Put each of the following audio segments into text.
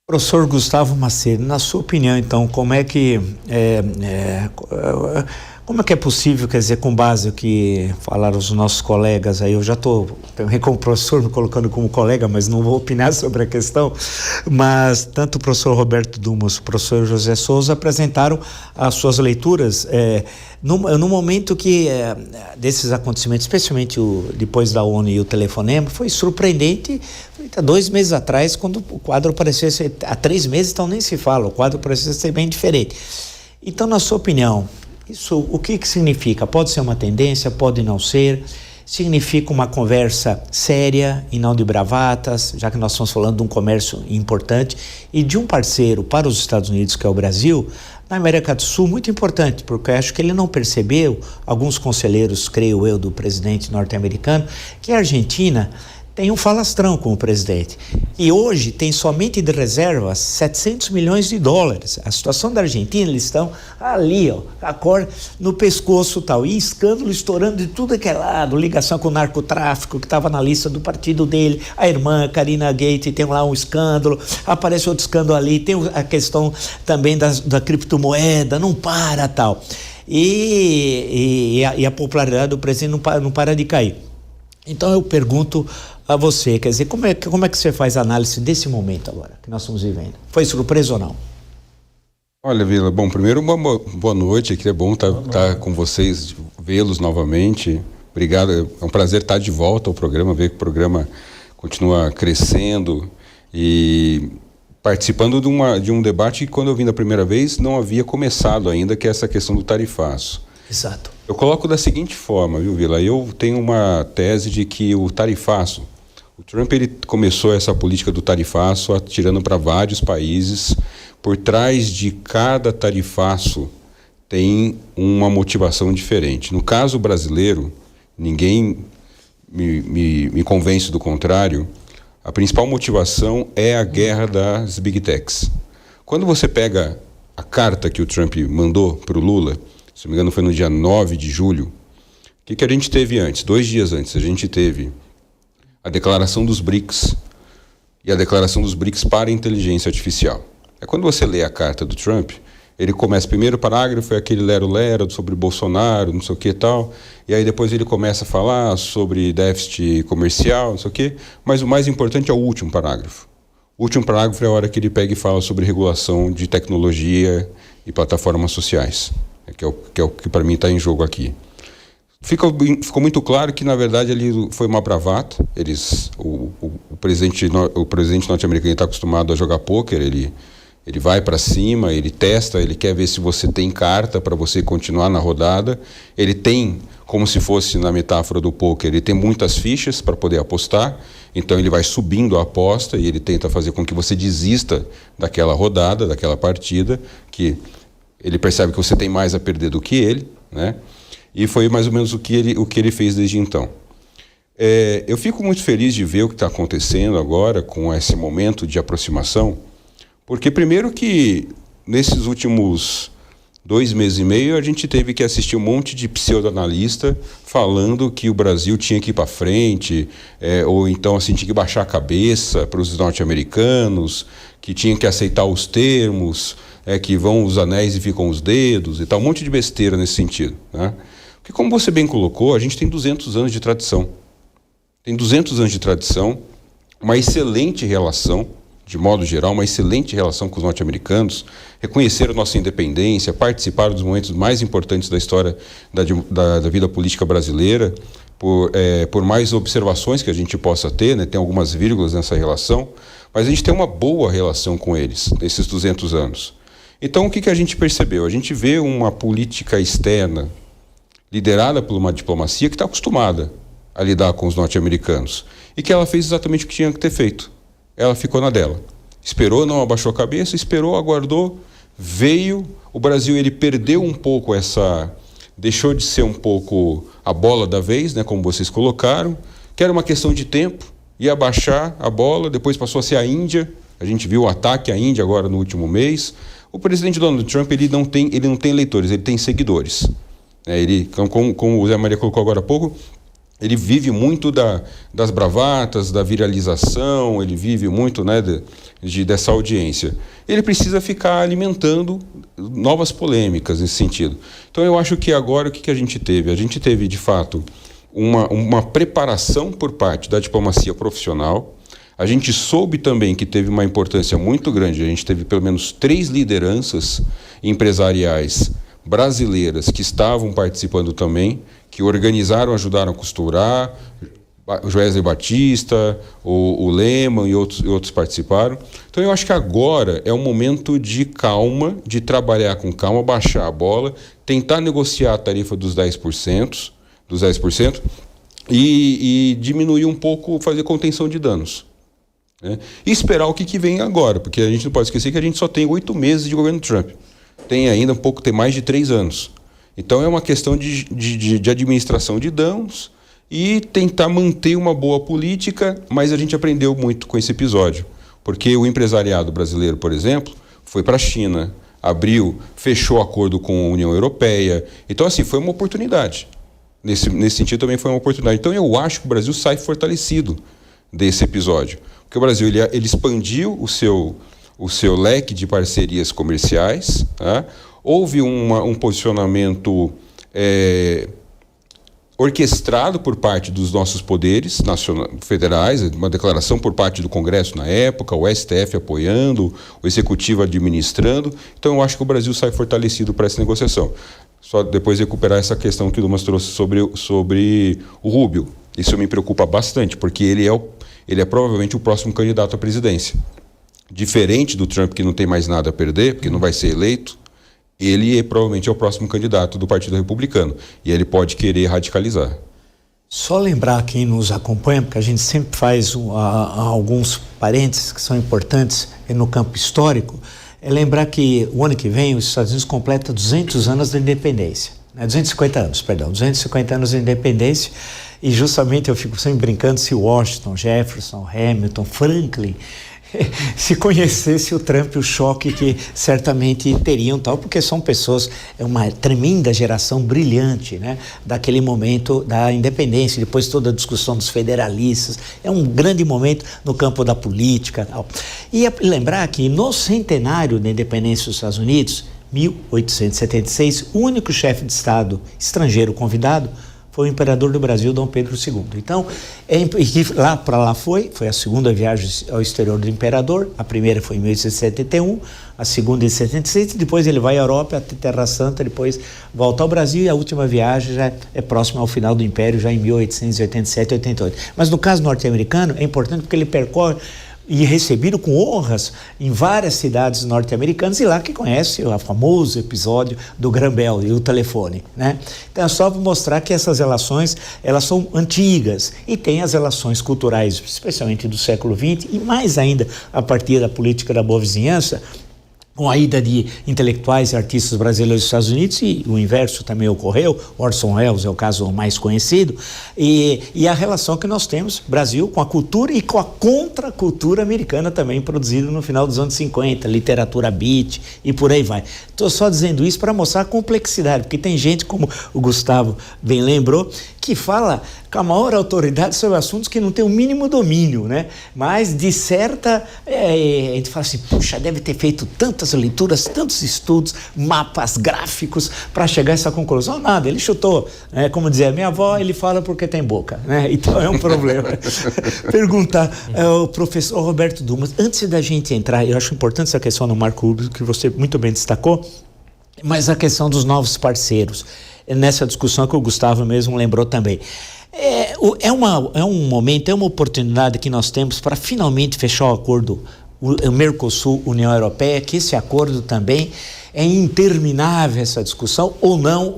Professor Gustavo Macedo, na sua opinião, então, como é que é possível, quer dizer, com base no que falaram os nossos colegas aí, eu já estou também como professor me colocando como colega, mas não vou opinar sobre a questão, mas tanto o professor Roberto Dumas e o professor José Souza apresentaram as suas leituras no momento que desses acontecimentos, especialmente depois da ONU e o telefonema, foi surpreendente. Há 2 meses atrás, quando o quadro parecia ser, há 3 meses, então nem se fala, o quadro parecia ser bem diferente. Então, na sua opinião, isso o que significa? Pode ser uma tendência, pode não ser, significa uma conversa séria e não de bravatas, já que nós estamos falando de um comércio importante e de um parceiro para os Estados Unidos, que é o Brasil, na América do Sul, muito importante, porque eu acho que ele não percebeu, alguns conselheiros, creio eu, do presidente norte-americano, que a Argentina tem um falastrão com o presidente. E hoje tem somente de reserva 700 milhões de dólares. A situação da Argentina, eles estão ali, ó, a cor no pescoço tal. E escândalo estourando de tudo que é lado, ligação com o narcotráfico, que estava na lista do partido dele, a irmã Karina Gate tem lá um escândalo, aparece outro escândalo ali, tem a questão também da criptomoeda, não para tal. E a popularidade do presidente não para de cair. Então eu pergunto a você, quer dizer, como é que você faz a análise desse momento agora, que nós estamos vivendo? Foi surpresa ou não? Olha, Vila, bom, primeiro uma boa noite, aqui é bom estar com vocês, vê-los novamente. Obrigado, é um prazer estar de volta ao programa, ver que o programa continua crescendo e participando de um debate que, quando eu vim da primeira vez, não havia começado ainda, que é essa questão do tarifaço. Exato. Eu coloco da seguinte forma, viu, Vila? Eu tenho uma tese de que o tarifaço, o Trump ele começou essa política do tarifaço atirando para vários países. Por trás de cada tarifaço tem uma motivação diferente. No caso brasileiro, ninguém me convence do contrário. A principal motivação é a guerra das Big Techs. Quando você pega a carta que o Trump mandou para o Lula, se não me engano foi no dia 9 de julho, o que a gente teve antes? 2 dias antes, a gente teve a declaração dos BRICS e a declaração dos BRICS para a inteligência artificial. É quando você lê a carta do Trump, ele começa, primeiro parágrafo é aquele lero-lero sobre Bolsonaro, não sei o que e tal, e aí depois ele começa a falar sobre déficit comercial, não sei o que, mas o mais importante é o último parágrafo. O último parágrafo é a hora que ele pega e fala sobre regulação de tecnologia e plataformas sociais, que é o que para mim está em jogo aqui. Ficou muito claro que, na verdade, ali foi uma bravata. O presidente norte-americano está acostumado a jogar pôquer, ele vai para cima, ele testa, ele quer ver se você tem carta para você continuar na rodada. Ele tem, como se fosse na metáfora do pôquer, ele tem muitas fichas para poder apostar, então ele vai subindo a aposta e ele tenta fazer com que você desista daquela rodada, daquela partida, que ele percebe que você tem mais a perder do que ele, né? E foi mais ou menos o que ele fez desde então. Eu fico muito feliz de ver o que está acontecendo agora com esse momento de aproximação, porque primeiro que nesses últimos 2 meses e meio a gente teve que assistir um monte de pseudoanalista falando que o Brasil tinha que ir para frente, ou então assim, tinha que baixar a cabeça para os norte-americanos, que tinha que aceitar os termos, que vão os anéis e ficam os dedos e tal, um monte de besteira nesse sentido, né? Porque, como você bem colocou, a gente tem 200 anos de tradição. Tem 200 anos de tradição, uma excelente relação, de modo geral, uma excelente relação com os norte-americanos, reconheceram nossa independência, participaram dos momentos mais importantes da história da vida política brasileira, por mais observações que a gente possa ter, né, tem algumas vírgulas nessa relação, mas a gente tem uma boa relação com eles, nesses 200 anos. Então, o que a gente percebeu? A gente vê uma política externa liderada por uma diplomacia que está acostumada a lidar com os norte-americanos e que ela fez exatamente o que tinha que ter feito. Ela ficou na dela. Esperou, não abaixou a cabeça, esperou, aguardou, veio. O Brasil, ele perdeu um pouco deixou de ser um pouco a bola da vez, né, como vocês colocaram, que era uma questão de tempo, ia baixar a bola, depois passou a ser a Índia. A gente viu o ataque à Índia agora no último mês. O presidente Donald Trump, ele não tem eleitores, ele tem seguidores. Ele, como o Zé Maria colocou agora há pouco, ele vive muito das bravatas, da viralização, ele vive muito, né, dessa audiência. Ele precisa ficar alimentando novas polêmicas nesse sentido. Então eu acho que agora o que a gente teve? A gente teve, de fato, uma preparação por parte da diplomacia profissional. A gente soube também que teve uma importância muito grande, a gente teve pelo menos 3 lideranças empresariais brasileiras que estavam participando também, que organizaram, ajudaram a costurar, o Joesley Batista, o Lehmann e outros participaram. Então eu acho que agora é um momento de calma, de trabalhar com calma, baixar a bola, tentar negociar a tarifa dos 10%, e diminuir um pouco, fazer contenção de danos. Né? E esperar o que vem agora, porque a gente não pode esquecer que a gente só tem 8 meses de governo Trump. Tem ainda tem mais de 3 anos. Então é uma questão de administração de danos e tentar manter uma boa política, mas a gente aprendeu muito com esse episódio, porque o empresariado brasileiro, por exemplo, foi para a China, abriu, fechou acordo com a União Europeia. Então, assim, foi uma oportunidade. Nesse sentido também foi uma oportunidade. Então eu acho que o Brasil sai fortalecido desse episódio, porque o Brasil ele expandiu o seu leque de parcerias comerciais, tá? Houve um posicionamento orquestrado por parte dos nossos poderes federais, uma declaração por parte do Congresso na época, o STF apoiando, o Executivo administrando. Então eu acho que o Brasil sai fortalecido para essa negociação. Só depois recuperar essa questão que o Dumas trouxe sobre o Rubio. Isso me preocupa bastante, porque ele é provavelmente o próximo candidato à presidência. Diferente do Trump, que não tem mais nada a perder, porque não vai ser eleito, ele provavelmente é o próximo candidato do Partido Republicano. E ele pode querer radicalizar. Só lembrar quem nos acompanha, porque a gente sempre faz alguns parênteses que são importantes no campo histórico, é lembrar que o ano que vem os Estados Unidos completa 200 anos da independência. 250 anos da independência, e justamente eu fico sempre brincando se Washington, Jefferson, Hamilton, Franklin se conhecesse o Trump, o choque que certamente teriam, tal, porque são pessoas, é uma tremenda geração brilhante, né, daquele momento da independência, depois toda a discussão dos federalistas, é um grande momento no campo da política, tal. E lembrar que no centenário da independência dos Estados Unidos, 1876, o único chefe de Estado estrangeiro convidado foi o imperador do Brasil, Dom Pedro II. Então, lá foi a segunda viagem ao exterior do imperador. A primeira foi em 1871, a segunda em 76, depois ele vai à Europa, até Terra Santa, depois volta ao Brasil, e a última viagem já é próxima ao final do Império, já em 1887, 88. Mas no caso norte-americano, é importante porque ele percorre e recebido com honras em várias cidades norte-americanas, e lá que conhece o famoso episódio do Graham-Bell e o telefone, né? Então é só para mostrar que essas relações, elas são antigas, e tem as relações culturais, especialmente do século XX, e mais ainda a partir da política da boa vizinhança, com a ida de intelectuais e artistas brasileiros aos Estados Unidos, e o inverso também ocorreu. Orson Welles é o caso mais conhecido, e a relação que nós temos, Brasil, com a cultura e com a contracultura americana também, produzida no final dos anos 50, literatura beat e por aí vai. Estou só dizendo isso para mostrar a complexidade, porque tem gente, como o Gustavo bem lembrou, que fala com a maior autoridade sobre assuntos que não tem o mínimo domínio, né? Mas disserta, a gente fala assim, puxa, deve ter feito tantas leituras, tantos estudos, mapas gráficos para chegar a essa conclusão. Nada, ele chutou, né? Como dizia minha avó, ele fala porque tem boca, né? Então é um problema. Perguntar ao professor Roberto Dumas, antes da gente entrar, eu acho importante essa questão no Marco Rubio, que você muito bem destacou, mas a questão dos novos parceiros, nessa discussão que o Gustavo mesmo lembrou também. É um momento, é uma oportunidade que nós temos para finalmente fechar o acordo, o Mercosul-União Europeia, que esse acordo também é interminável, essa discussão, ou não,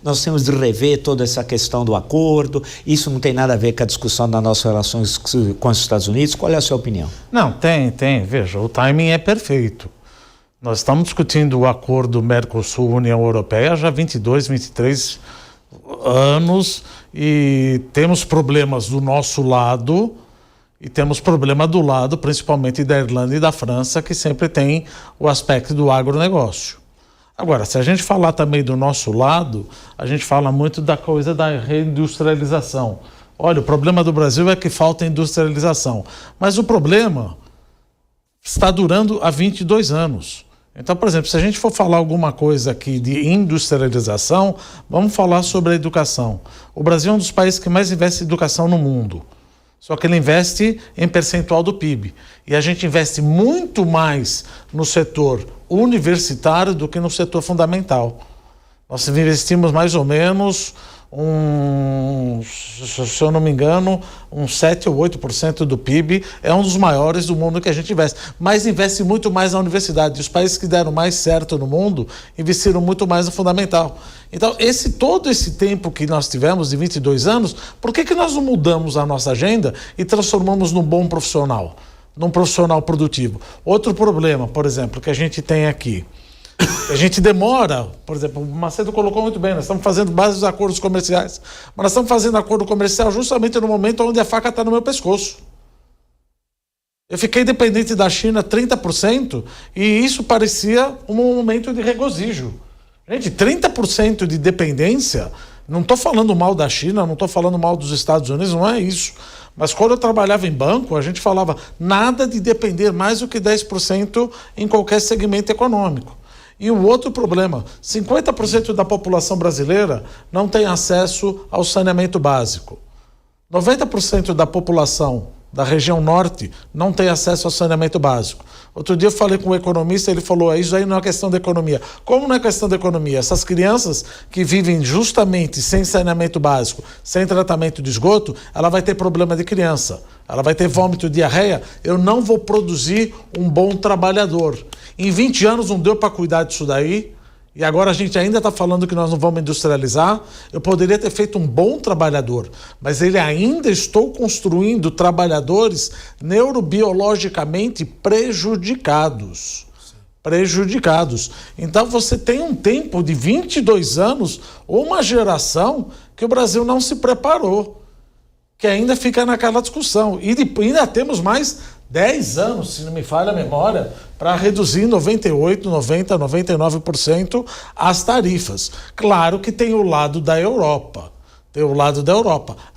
nós temos de rever toda essa questão do acordo, isso não tem nada a ver com a discussão das nossas relações com os Estados Unidos. Qual é a sua opinião? Não, tem, veja, o timing é perfeito. Nós estamos discutindo o acordo Mercosul-União Europeia já há 22, 23 anos, e temos problemas do nosso lado e temos problema do lado, principalmente da Irlanda e da França, que sempre tem o aspecto do agronegócio. Agora, se a gente falar também do nosso lado, a gente fala muito da coisa da reindustrialização. Olha, o problema do Brasil é que falta industrialização. Mas o problema está durando há 22 anos. Então, por exemplo, se a gente for falar alguma coisa aqui de industrialização, vamos falar sobre a educação. O Brasil é um dos países que mais investe em educação no mundo. Só que ele investe em percentual do PIB. E a gente investe muito mais no setor universitário do que no setor fundamental. Nós investimos mais ou menos se eu não me engano, 7 ou 8% do PIB, é um dos maiores do mundo que a gente investe. Mas investe muito mais na universidade. Os países que deram mais certo no mundo investiram muito mais no fundamental. Então, todo esse tempo que nós tivemos, de 22 anos, por que nós não mudamos a nossa agenda e transformamos num bom profissional, num profissional produtivo? Outro problema, por exemplo, que a gente tem aqui, a gente demora, por exemplo, o Macedo colocou muito bem, nós estamos fazendo base dos acordos comerciais, mas nós estamos fazendo acordo comercial justamente no momento onde a faca está no meu pescoço. Eu fiquei dependente da China 30% e isso parecia um momento de regozijo. Gente, 30% de dependência, não estou falando mal da China, não estou falando mal dos Estados Unidos, não é isso. Mas quando eu trabalhava em banco, a gente falava nada de depender mais do que 10% em qualquer segmento econômico. E o outro problema, 50% da população brasileira não tem acesso ao saneamento básico. 90% da população da região norte não tem acesso ao saneamento básico. Outro dia eu falei com um economista, ele falou, isso aí não é questão da economia. Como não é questão da economia? Essas crianças que vivem justamente sem saneamento básico, sem tratamento de esgoto, ela vai ter problema de criança. Ela vai ter vômito, diarreia. Eu não vou produzir um bom trabalhador. Em 20 anos não deu para cuidar disso daí. E agora a gente ainda está falando que nós não vamos industrializar. Eu poderia ter feito um bom trabalhador, mas ainda estou construindo trabalhadores neurobiologicamente prejudicados. Prejudicados. Então você tem um tempo de 22 anos, uma geração que o Brasil não se preparou, que ainda fica naquela discussão. E ainda temos mais 10 anos, se não me falha a memória, para reduzir 98%, 90%, 99% as tarifas. Claro que tem o lado da Europa.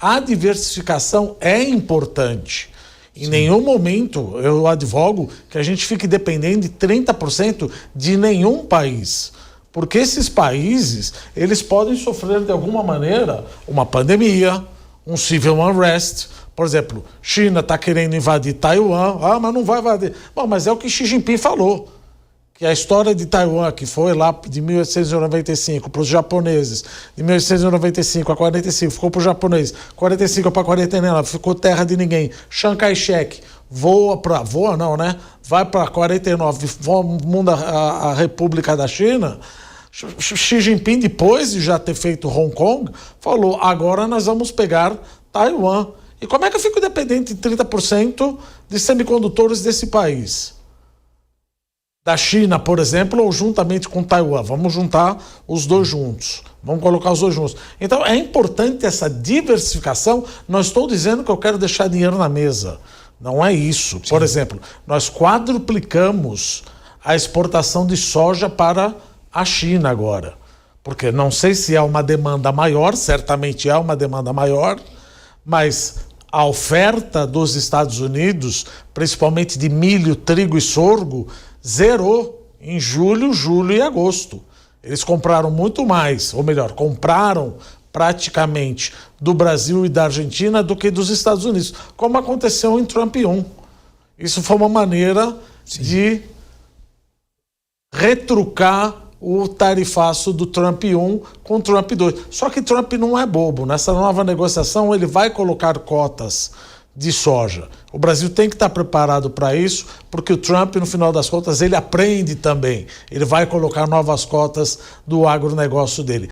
A diversificação é importante. Em nenhum momento eu advogo que a gente fique dependendo de 30% de nenhum país. Porque esses países, eles podem sofrer de alguma maneira uma pandemia, um civil unrest. Por exemplo, China está querendo invadir Taiwan, mas não vai invadir. Bom, mas é o que Xi Jinping falou, que a história de Taiwan, que foi lá de 1895 para os japoneses, de 1895 a 45, ficou para os japoneses, 45 para 49, ficou terra de ninguém. Chiang Kai-shek vai para 49, munda a República da China. Xi Jinping, depois de já ter feito Hong Kong, falou, agora nós vamos pegar Taiwan. E como é que eu fico dependente de 30% de semicondutores desse país? Da China, por exemplo, ou juntamente com Taiwan. Vamos juntar os dois juntos. Vamos colocar os dois juntos. Então, é importante essa diversificação. Não estou dizendo que eu quero deixar dinheiro na mesa. Não é isso. Sim. Por exemplo, nós quadruplicamos a exportação de soja para a China agora. Porque não sei se há uma demanda maior, certamente há uma demanda maior, mas a oferta dos Estados Unidos, principalmente de milho, trigo e sorgo, zerou em julho e agosto. Eles compraram muito mais, ou melhor, compraram praticamente do Brasil e da Argentina do que dos Estados Unidos, como aconteceu em Trump 1. Isso foi uma maneira de retrucar o tarifaço do Trump 1 com o Trump 2. Só que Trump não é bobo. Nessa nova negociação, ele vai colocar cotas de soja. O Brasil tem que estar preparado para isso, porque o Trump, no final das contas, ele aprende também. Ele vai colocar novas cotas do agronegócio dele.